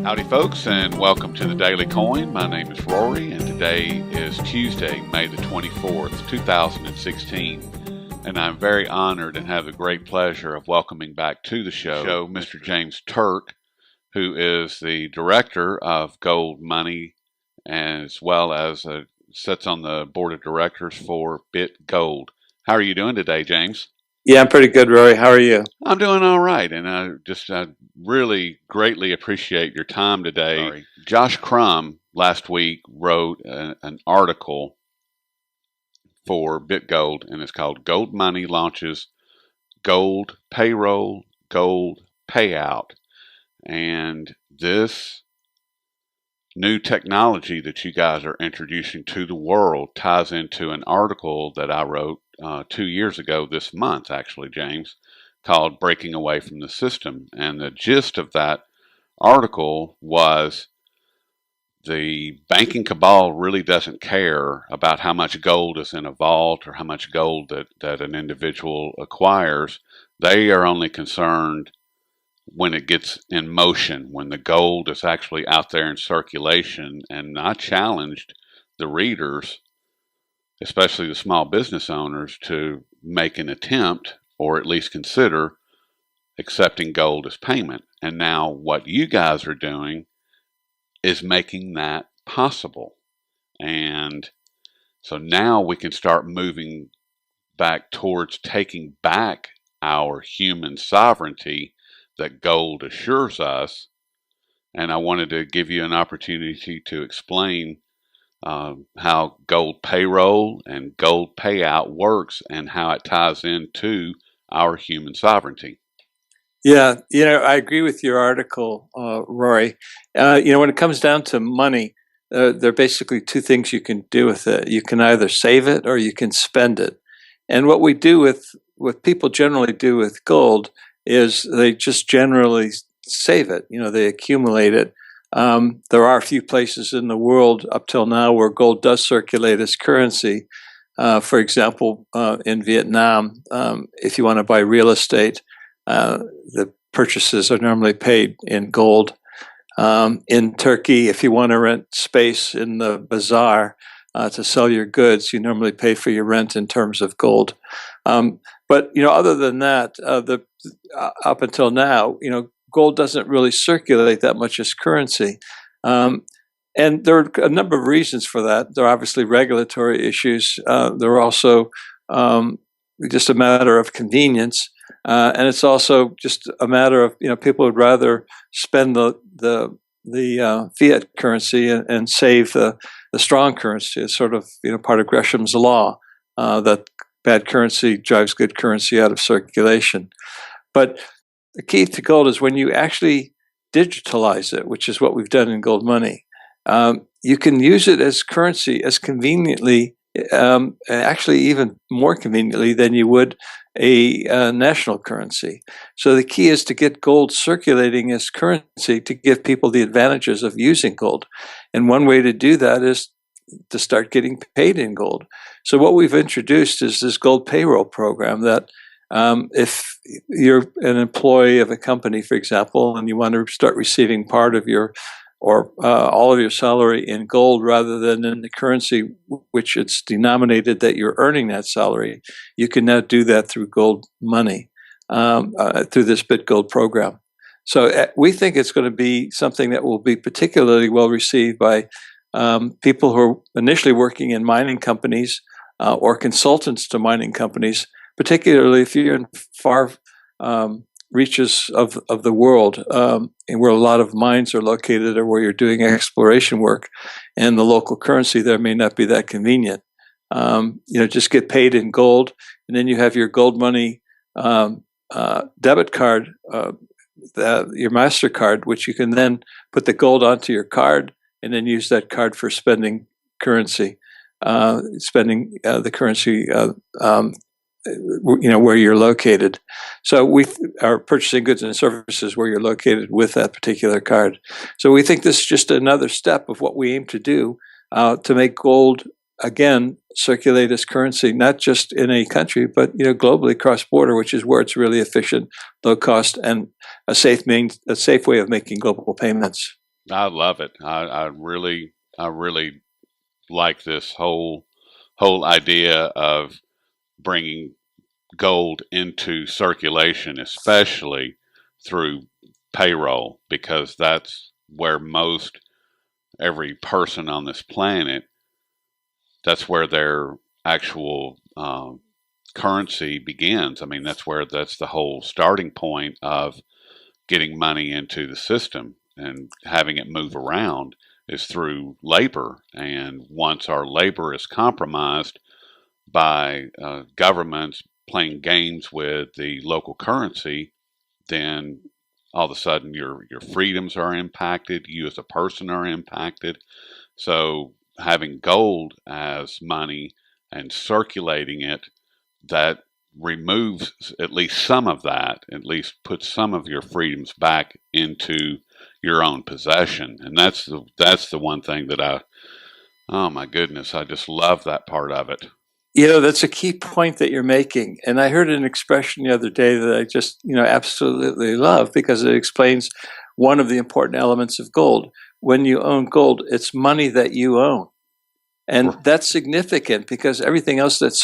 Howdy, folks, and welcome to the Daily Coin. My name is Rory, and today is Tuesday, May the 24th, 2016. And I'm very honored and have the great pleasure of welcoming back to the show Mr. James Turk, who is the director of Gold Money, as well as sits on the board of directors for Bit Gold. How are you doing today, James? Yeah, I'm pretty good, Rory. How are you? I'm doing all right, and I really greatly appreciate your time today. Sorry. Josh Crum last week wrote an article for BitGold, and it's called Gold Money Launches Gold Payroll, Gold Payout. And this new technology that you guys are introducing to the world ties into an article that I wrote 2 years ago this month, actually, James, called Breaking Away from the System. And the gist of that article was the banking cabal really doesn't care about how much gold is in a vault or how much gold that an individual acquires. They are only concerned when it gets in motion, when the gold is actually out there in circulation. And I challenged the readers, especially the small business owners, to make an attempt or at least consider accepting gold as payment. And now what you guys are doing is making that possible. And so now we can start moving back towards taking back our human sovereignty that gold assures us. And I wanted to give you an opportunity to explain how gold payroll and gold payout works and how it ties into our human sovereignty. Yeah, I agree with your article, Rory. When it comes down to money, there are basically two things you can do with it. You can either save it or you can spend it. And what we do what people generally do with gold is they just generally save it. They accumulate it. There are a few places in the world up till now where gold does circulate as currency. For example, in Vietnam, if you want to buy real estate, the purchases are normally paid in gold. In Turkey, if you want to rent space in the bazaar to sell your goods, you normally pay for your rent in terms of gold. But other than that, up until now, gold doesn't really circulate that much as currency. And there are a number of reasons for that. There are obviously regulatory issues. There are also just a matter of convenience. And it's also just a matter of, people would rather spend the fiat currency and save the strong currency. It's sort of, part of Gresham's law that bad currency drives good currency out of circulation. But the key to gold is when you actually digitalize it, which is what we've done in gold money. You can use it as currency as conveniently, actually even more conveniently than you would a national currency. So the key is to get gold circulating as currency to give people the advantages of using gold. And one way to do that is to start getting paid in gold. So what we've introduced is this gold payroll program that if you're an employee of a company, for example, and you want to start receiving part of your or all of your salary in gold rather than in the currency which it's denominated that you're earning that salary, you can now do that through gold money, through this BitGold program. So we think it's going to be something that will be particularly well received by people who are initially working in mining companies or consultants to mining companies, particularly if you're in far reaches of the world, and where a lot of mines are located or where you're doing exploration work, and the local currency there may not be that convenient. Just get paid in gold, and then you have your gold money debit card, your MasterCard, which you can then put the gold onto your card and then use that card for spending currency, spending the currency where you're located. So we are purchasing goods and services where you're located with that particular card. So we think this is just another step of what we aim to do to make gold, again, circulate as currency, not just in a country, but globally cross-border, which is where it's really efficient, low cost, and a safe way of making global payments. I love it. I really like this whole idea of bringing gold into circulation, especially through payroll, because that's where most every person on this planet, that's where their actual currency begins. I mean, that's the whole starting point of getting money into the system and having it move around is through labor. And once our labor is compromised by governments playing games with the local currency, then all of a sudden your freedoms are impacted. You as a person are impacted. So having gold as money and circulating it, that removes at least some of that, at least puts some of your freedoms back into your own possession. And that's the one thing that oh my goodness, I just love that part of it. That's a key point that you're making. And I heard an expression the other day that I just, absolutely love because it explains one of the important elements of gold. When you own gold, it's money that you own. And that's significant because everything else that's